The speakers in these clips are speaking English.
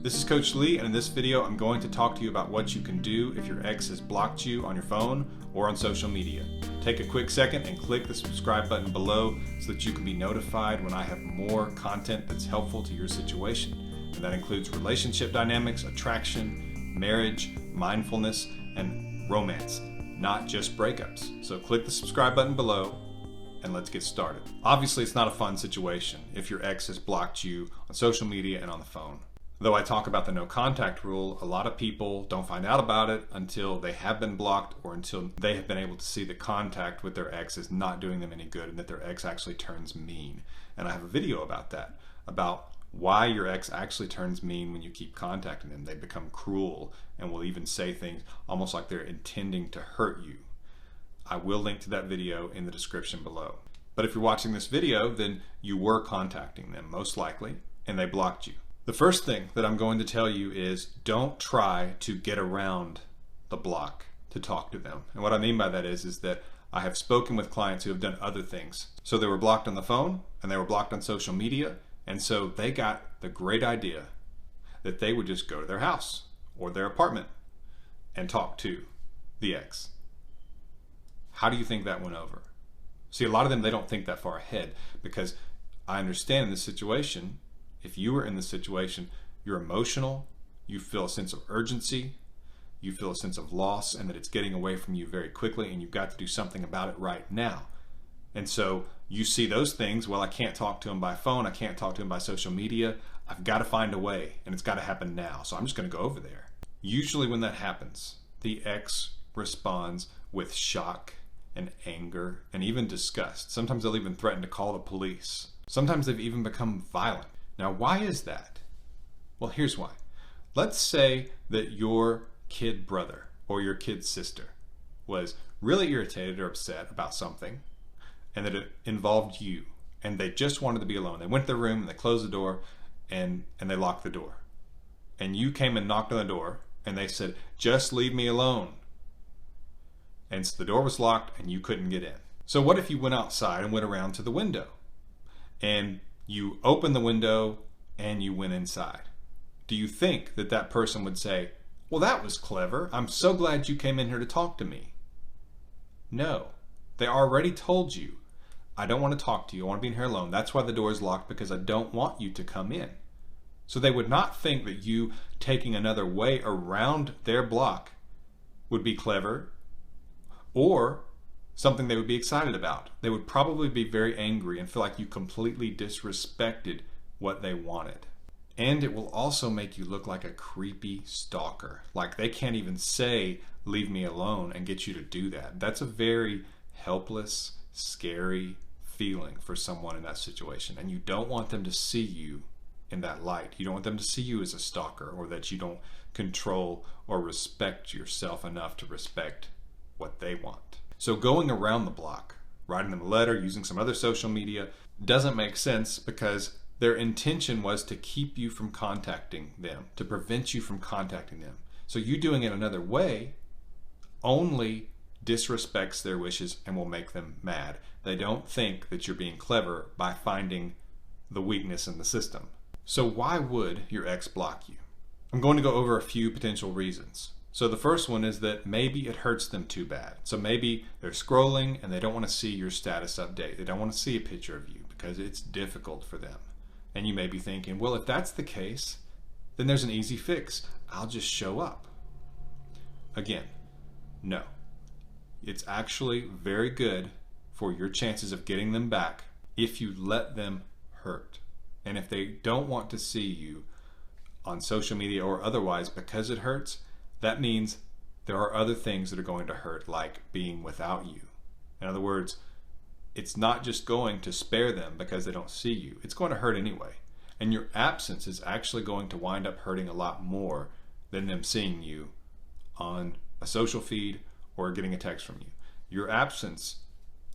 This is Coach Lee, and in this video I'm going to talk to you about what you can do if your ex has blocked you on your phone or on social media. Take a quick second and click the subscribe button below so that you can be notified when I have more content that's helpful to your situation. And that includes relationship dynamics, attraction, marriage, mindfulness, and romance, not just breakups. So click the subscribe button below and let's get started. Obviously, it's not a fun situation if your ex has blocked you on social media and on the phone. Though I talk about the no contact rule, a lot of people don't find out about it until they have been blocked or until they have been able to see that contact with their ex is not doing them any good and that their ex actually turns mean. And I have a video about that, about why your ex actually turns mean when you keep contacting them. They become cruel and will even say things almost like they're intending to hurt you. I will link to that video in the description below. But if you're watching this video, then you were contacting them, most likely, and they blocked you. The first thing that I'm going to tell you is don't try to get around the block to talk to them. And what I mean by that is that I have spoken with clients who have done other things. So they were blocked on the phone and they were blocked on social media. And so they got the great idea that they would just go to their house or their apartment and talk to the ex. How do you think that went over? See, a lot of them, they don't think that far ahead, because I understand in this situation, if you were in this situation, you're emotional, you feel a sense of urgency, you feel a sense of loss and that it's getting away from you very quickly and you've got to do something about it right now. And so you see those things, well, I can't talk to him by phone, I can't talk to him by social media, I've got to find a way and it's got to happen now. So I'm just going to go over there. Usually when that happens, the ex responds with shock and anger and even disgust. Sometimes they'll even threaten to call the police. Sometimes they've even become violent. Now, why is that? Well, here's why. Let's say that your kid brother or your kid sister was really irritated or upset about something and that it involved you and they just wanted to be alone. They went to their room and they closed the door and they locked the door. And you came and knocked on the door and they said, "Just leave me alone." And so the door was locked and you couldn't get in. So what if you went outside and went around to the window and you opened the window and you went inside? Do you think that that person would say, "Well, that was clever. I'm so glad you came in here to talk to me"? No. They already told you, "I don't want to talk to you. I want to be in here alone. That's why the door is locked, because I don't want you to come in." So they would not think that you taking another way around their block would be clever or something they would be excited about. They would probably be very angry and feel like you completely disrespected what they wanted. And it will also make you look like a creepy stalker. Like they can't even say, "Leave me alone," and get you to do that. That's a very helpless, scary feeling for someone in that situation. And you don't want them to see you in that light. You don't want them to see you as a stalker, or that you don't control or respect yourself enough to respect what they want. So going around the block, writing them a letter, using some other social media, doesn't make sense, because their intention was to keep you from contacting them, to prevent you from contacting them. So you doing it another way only disrespects their wishes and will make them mad. They don't think that you're being clever by finding the weakness in the system. So why would your ex block you? I'm going to go over a few potential reasons. So the first one is that maybe it hurts them too bad. So maybe they're scrolling and they don't want to see your status update. They don't want to see a picture of you because it's difficult for them. And you may be thinking, well, if that's the case, then there's an easy fix. I'll just show up. Again, no. It's actually very good for your chances of getting them back if you let them hurt. And if they don't want to see you on social media or otherwise because it hurts, that means there are other things that are going to hurt, like being without you. In other words, it's not just going to spare them because they don't see you. It's going to hurt anyway. And your absence is actually going to wind up hurting a lot more than them seeing you on a social feed or getting a text from you. Your absence,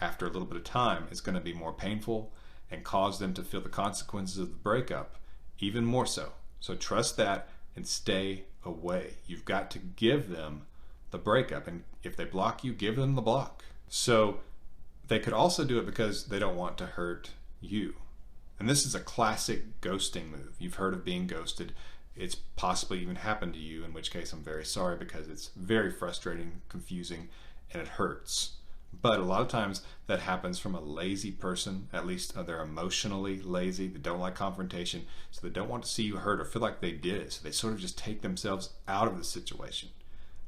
after a little bit of time, is going to be more painful and cause them to feel the consequences of the breakup even more so. So trust that and stay away. You've got to give them the breakup, and if they block you, give them the block. So they could also do it because they don't want to hurt you. And this is a classic ghosting move. You've heard of being ghosted. it's possibly even happened to you, in which case I'm very sorry, because it's very frustrating, confusing, and it hurts. But a lot of times that happens from a lazy person. At least they're emotionally lazy. They don't like confrontation, so they don't want to see you hurt or feel like they did it. So they sort of just take themselves out of the situation.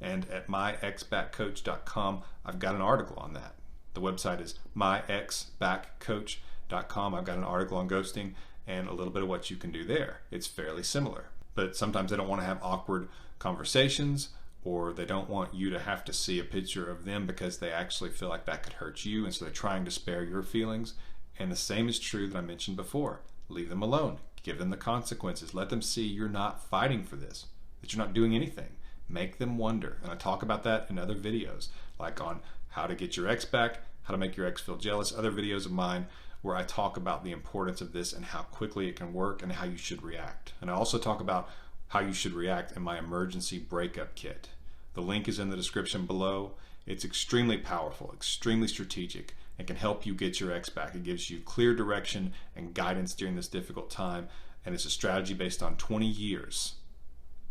And at myexbackcoach.com, I've got an article on that. The website is myexbackcoach.com. I've got an article on ghosting and a little bit of what you can do there. It's fairly similar. But sometimes they don't want to have awkward conversations, or they don't want you to have to see a picture of them because they actually feel like that could hurt you, and so they're trying to spare your feelings. And the same is true that I mentioned before. Leave them alone. Give them the consequences. Let them see you're not fighting for this, that you're not doing anything. Make them wonder. And I talk about that in other videos, like on how to get your ex back, how to make your ex feel jealous, other videos of mine where I talk about the importance of this and how quickly it can work and how you should react. And I also talk about how you should react in my emergency breakup kit. The link is in the description below. It's extremely powerful, extremely strategic, and can help you get your ex back. It gives you clear direction and guidance during this difficult time, and it's a strategy based on 20 years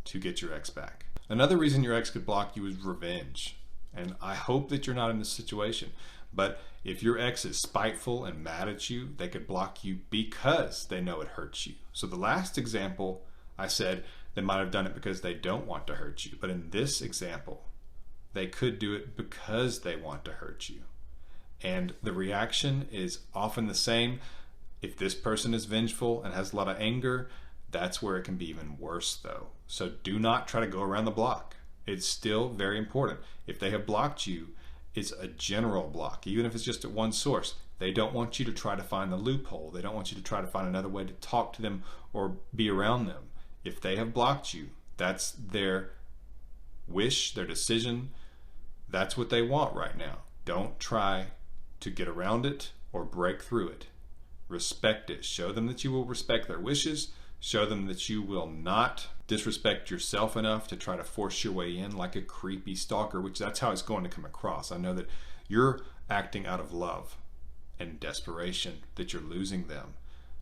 to get your ex back. Another reason your ex could block you is revenge. And I hope that you're not in this situation. But if your ex is spiteful and mad at you, they could block you because they know it hurts you. So the last example, I said they might have done it because they don't want to hurt you. But in this example, they could do it because they want to hurt you. And the reaction is often the same. If this person is vengeful and has a lot of anger, that's where it can be even worse though. So do not try to go around the block. It's still very important. If they have blocked you, it's a general block, even if it's just at one source. They don't want you to try to find the loophole. They don't want you to try to find another way to talk to them or be around them. If they have blocked you, that's their wish, their decision. That's what they want right now. Don't try to get around it or break through it. Respect it. Show them that you will respect their wishes. Show them that you will not disrespect yourself enough to try to force your way in like a creepy stalker, which that's how it's going to come across. I know that you're acting out of love and desperation, that you're losing them.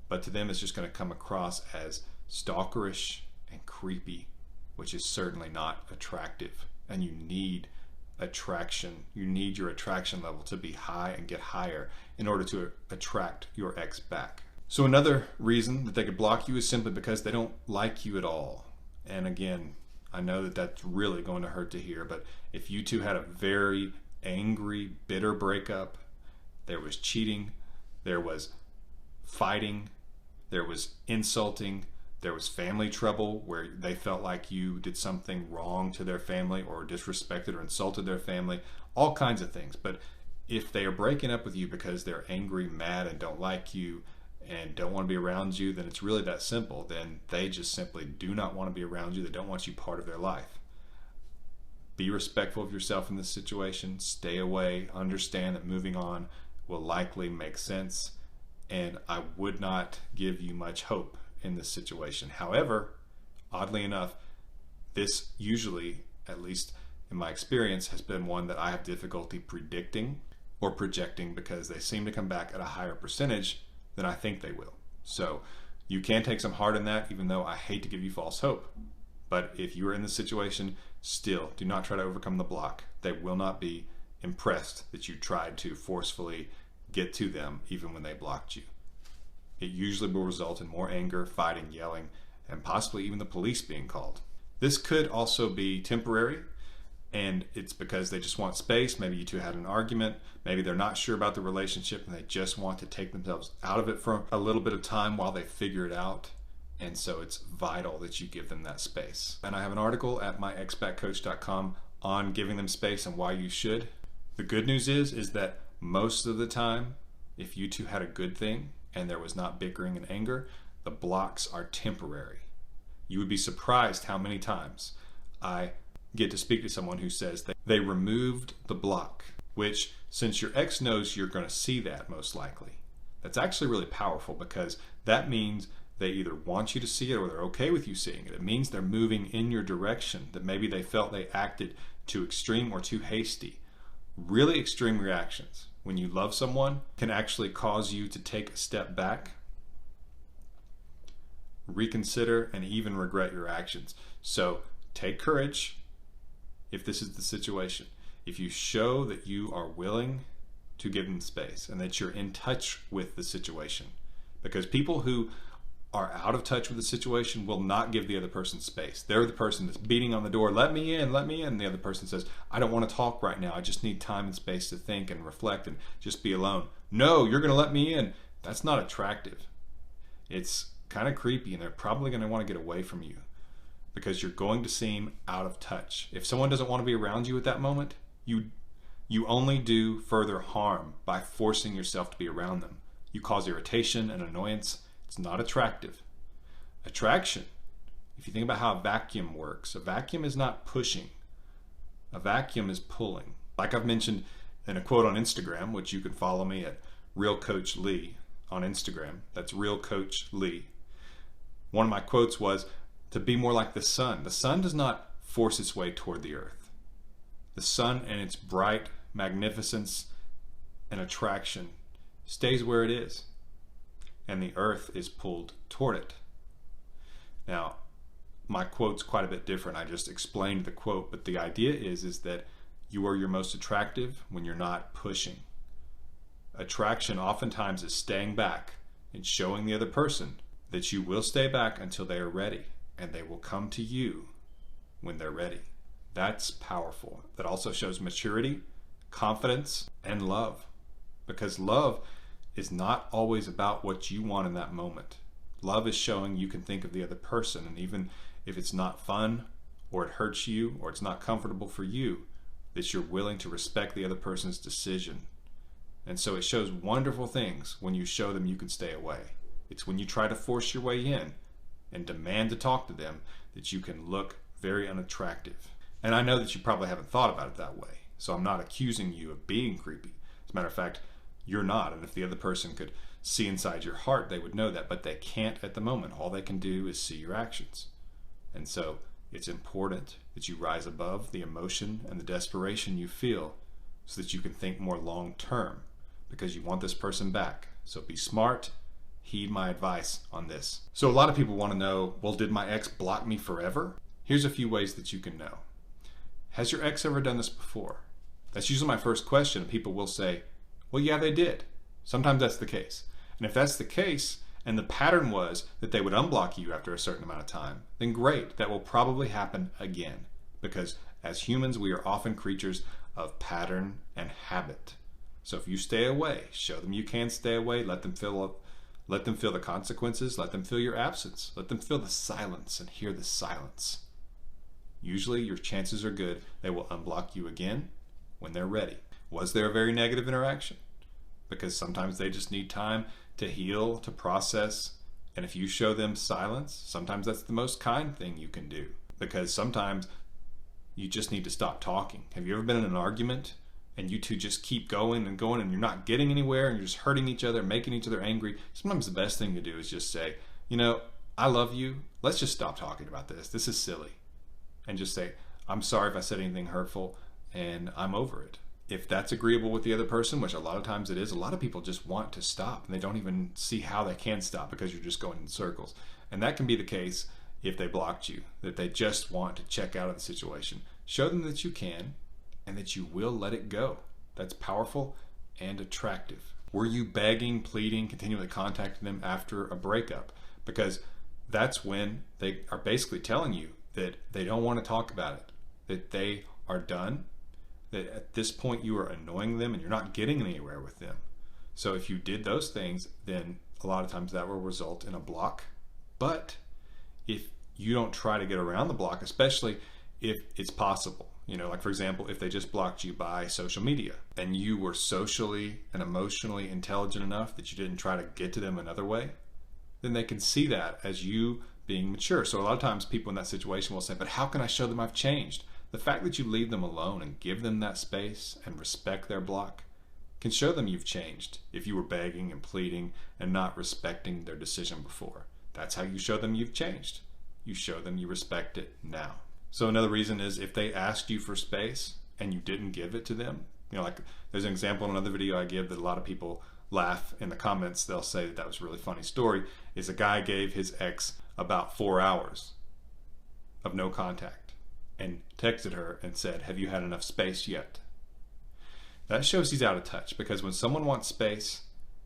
But to them, it's just going to come across as stalkerish and creepy, which is certainly not attractive. And you need attraction. You need your attraction level to be high and get higher in order to attract your ex back. So another reason that they could block you is simply because they don't like you at all. And again, I know that that's really going to hurt to hear, but if you two had a very angry, bitter breakup, there was cheating, there was fighting, there was insulting, there was family trouble where they felt like you did something wrong to their family or disrespected or insulted their family, all kinds of things. But if they are breaking up with you because they're angry, mad, and don't like you, and don't want to be around you, then it's really that simple. Then they just simply do not want to be around you. They don't want you part of their life. Be respectful of yourself in this situation. Stay away. Understand that moving on will likely make sense. And I would not give you much hope in this situation. However, oddly enough, this usually, at least in my experience, has been one that I have difficulty predicting or projecting, because they seem to come back at a higher percentage than I think they will. So you can take some heart in that, even though I hate to give you false hope. But if you are in this situation, still do not try to overcome the block. They will not be impressed that you tried to forcefully get to them even when they blocked you. It usually will result in more anger, fighting, yelling, and possibly even the police being called. This could also be temporary, and it's because they just want space. Maybe you two had an argument. Maybe they're not sure about the relationship and they just want to take themselves out of it for a little bit of time while they figure it out. And so it's vital that you give them that space. And I have an article at myexbackcoach.com on giving them space and why you should. The good news is that most of the time, if you two had a good thing and there was not bickering and anger, the blocks are temporary. You would be surprised how many times I get to speak to someone who says that they removed the block, which, since your ex knows you're going to see that most likely, that's actually really powerful, because that means they either want you to see it or they're okay with you seeing it. It means they're moving in your direction, that maybe they felt they acted too extreme or too hasty. Really extreme reactions when you love someone can actually cause you to take a step back reconsider, and even regret your actions. So take courage if this is the situation. If you show that you are willing to give them space and that you're in touch with the situation, because people who are out of touch with the situation will not give the other person space. They're the person that's beating on the door, let me in, let me in. And the other person says, I don't want to talk right now. I just need time and space to think and reflect and just be alone. No, you're going to let me in. That's not attractive. It's kind of creepy, and they're probably going to want to get away from you because you're going to seem out of touch. If someone doesn't want to be around you at that moment, you only do further harm by forcing yourself to be around them. You cause irritation and annoyance. It's not attractive. Attraction, if you think about how a vacuum works, a vacuum is not pushing. A vacuum is pulling. Like I've mentioned in a quote on Instagram, which you can follow me at Real Coach Lee on Instagram. That's Real Coach Lee. One of my quotes was to be more like the sun. The sun does not force its way toward the earth. The sun and its bright magnificence and attraction stays where it is, and the earth is pulled toward it. Now, my quote's quite a bit different. I just explained the quote, but the idea is that you are your most attractive when you're not pushing. Attraction oftentimes is staying back and showing the other person that you will stay back until they are ready, and they will come to you when they're ready. That's powerful. That also shows maturity, confidence, and love. Because love is not always about what you want in that moment. Love is showing you can think of the other person, and even if it's not fun, or it hurts you, or it's not comfortable for you, that you're willing to respect the other person's decision. And so it shows wonderful things when you show them you can stay away. It's when you try to force your way in and demand to talk to them that you can look very unattractive. And I know that you probably haven't thought about it that way, so I'm not accusing you of being creepy. As a matter of fact, you're not, and if the other person could see inside your heart, they would know that, but they can't at the moment. All they can do is see your actions. And so it's important that you rise above the emotion and the desperation you feel so that you can think more long term, because you want this person back. So be smart, heed my advice on this. So a lot of people want to know, well, did my ex block me forever? Here's a few ways that you can know. Has your ex ever done this before? That's usually my first question. People will say, well, yeah, they did. Sometimes that's the case. And if that's the case, and the pattern was that they would unblock you after a certain amount of time, then great, that will probably happen again. Because as humans, we are often creatures of pattern and habit. So if you stay away, show them you can stay away, let them feel the consequences, let them feel your absence, let them feel the silence and hear the silence. Usually your chances are good they will unblock you again when they're ready. Was there a very negative interaction? Because sometimes they just need time to heal, to process, and if you show them silence, sometimes that's the most kind thing you can do, because sometimes you just need to stop talking. Have you ever been in an argument and you two just keep going and going and you're not getting anywhere and you're just hurting each other, making each other angry? Sometimes the best thing to do is just say, you know, I love you. Let's just stop talking about this. This is silly. And just say, I'm sorry if I said anything hurtful and I'm over it. If that's agreeable with the other person, which a lot of times it is, a lot of people just want to stop and they don't even see how they can stop because you're just going in circles. And that can be the case if they blocked you, that they just want to check out of the situation. Show them that you can and that you will let it go. That's powerful and attractive. Were you begging, pleading, continually contacting them after a breakup? Because that's when they are basically telling you that they don't want to talk about it, that they are done, that at this point you are annoying them and you're not getting anywhere with them. So if you did those things, then a lot of times that will result in a block. But if you don't try to get around the block, especially if it's possible, you know, like for example, if they just blocked you by social media and you were socially and emotionally intelligent enough that you didn't try to get to them another way, then they can see that as you being mature. So a lot of times people in that situation will say, but how can I show them I've changed? The fact that you leave them alone and give them that space and respect their block can show them you've changed if you were begging and pleading and not respecting their decision before. That's how you show them you've changed. You show them you respect it now. So another reason is if they asked you for space and you didn't give it to them, you know, like there's an example in another video I give that a lot of people laugh in the comments. They'll say that was a really funny story, is a guy gave his ex about 4 hours of no contact and texted her and said, "Have you had enough space yet?" That shows he's out of touch, because when someone wants space,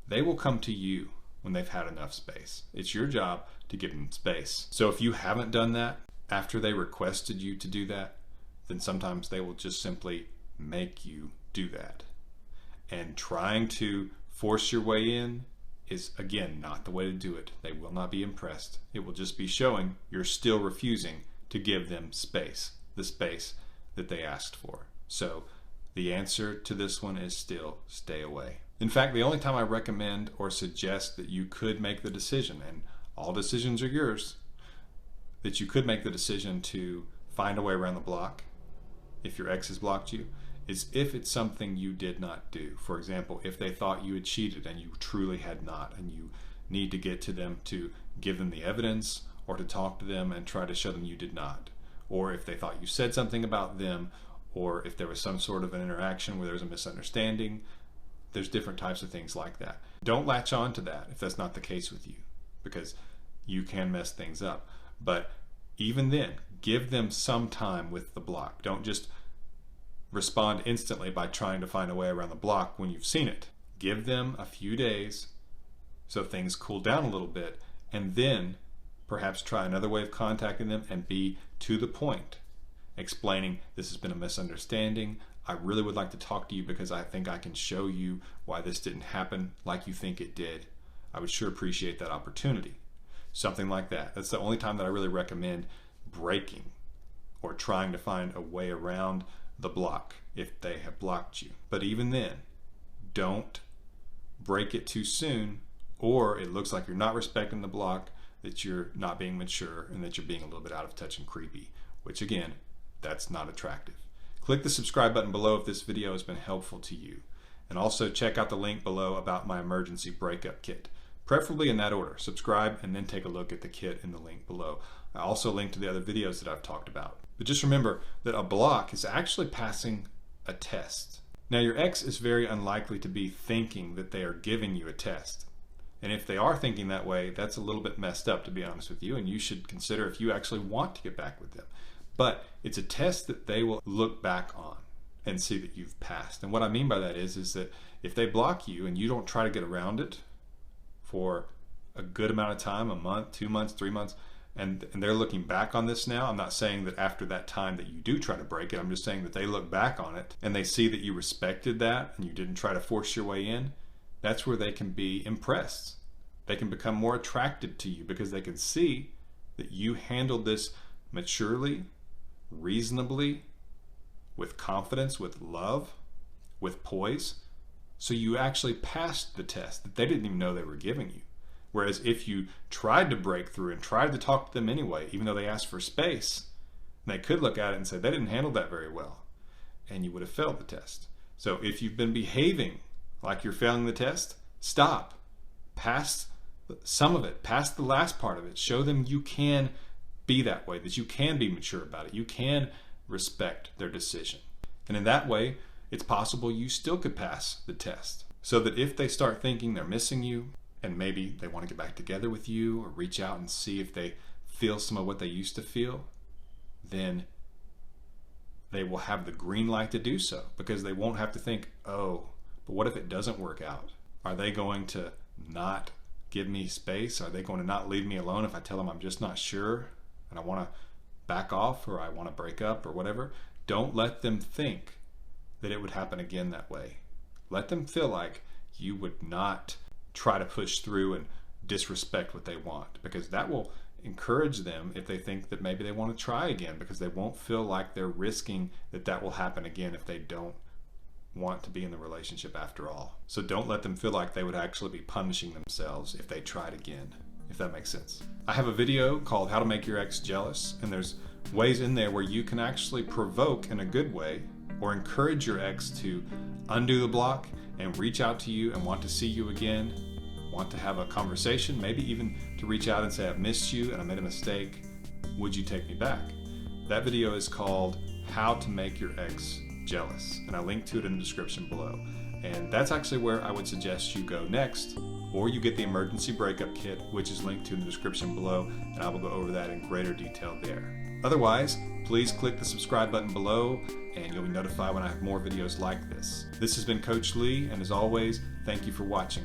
they will come to you when they've had enough space. It's your job to give them space. So if you haven't done that after they requested you to do that, then sometimes they will just simply make you do that. And trying to force your way in is, again, not the way to do it. They will not be impressed. It will just be showing you're still refusing to give them space, the space that they asked for. So the answer to this one is still stay away. In fact, the only time I recommend or suggest that you could make the decision, and all decisions are yours, that you could make the decision to find a way around the block if your ex has blocked you, is if it's something you did not do. For example, if they thought you had cheated and you truly had not, and you need to get to them to give them the evidence or to talk to them and try to show them you did not. Or if they thought you said something about them, or if there was some sort of an interaction where there was a misunderstanding. There's different types of things like that. Don't latch on to that if that's not the case with you, because you can mess things up. But even then, give them some time with the block. Don't just respond instantly by trying to find a way around the block when you've seen it. Give them a few days so things cool down a little bit, and then perhaps try another way of contacting them and be to the point, explaining this has been a misunderstanding. I really would like to talk to you because I think I can show you why this didn't happen like you think it did. I would sure appreciate that opportunity. Something like that. That's the only time that I really recommend breaking or trying to find a way around the block if they have blocked you. But even then, don't break it too soon, or it looks like you're not respecting the block, that you're not being mature, and that you're being a little bit out of touch and creepy, which again, that's not attractive. Click the subscribe button below if this video has been helpful to you. And also check out the link below about my emergency breakup kit. Preferably in that order. Subscribe and then take a look at the kit in the link below. I also link to the other videos that I've talked about. But just remember that a block is actually passing a test. Now your ex is very unlikely to be thinking that they are giving you a test. And if they are thinking that way, that's a little bit messed up, to be honest with you, and you should consider if you actually want to get back with them. But it's a test that they will look back on and see that you've passed. And what I mean by that is that if they block you and you don't try to get around it for a good amount of time, a month, 2 months, 3 months, and they're looking back on this now, I'm not saying that after that time that you do try to break it, I'm just saying that they look back on it and they see that you respected that and you didn't try to force your way in, that's where they can be impressed. They can become more attracted to you because they can see that you handled this maturely, reasonably, with confidence, with love, with poise. So you actually passed the test that they didn't even know they were giving you. Whereas if you tried to break through and tried to talk to them anyway, even though they asked for space, they could look at it and say they didn't handle that very well, and you would have failed the test. So if you've been behaving like you're failing the test, stop. Pass some of it, pass the last part of it. Show them you can be that way, that you can be mature about it. You can respect their decision. And in that way, it's possible you still could pass the test. So that if they start thinking they're missing you, and maybe they want to get back together with you or reach out and see if they feel some of what they used to feel, then they will have the green light to do so, because they won't have to think, oh, but what if it doesn't work out? Are they going to not give me space? Are they going to not leave me alone if I tell them I'm just not sure and I want to back off, or I want to break up, or whatever? Don't let them think that it would happen again that way. Let them feel like you would not try to push through and disrespect what they want, because that will encourage them if they think that maybe they want to try again, because they won't feel like they're risking that will happen again if they don't want to be in the relationship after all. So don't let them feel like they would actually be punishing themselves if they tried again, if that makes sense. I have a video called How to Make Your Ex Jealous, and there's ways in there where you can actually provoke in a good way or encourage your ex to undo the block and reach out to you and want to see you again, want to have a conversation, maybe even to reach out and say, I've missed you and I made a mistake. Would you take me back? That video is called How to Make Your Ex Jealous, and I link to it in the description below. And that's actually where I would suggest you go next, or you get the emergency breakup kit, which is linked to in the description below, and I will go over that in greater detail there. Otherwise, please click the subscribe button below and you'll be notified when I have more videos like this. This has been Coach Lee, and as always, thank you for watching.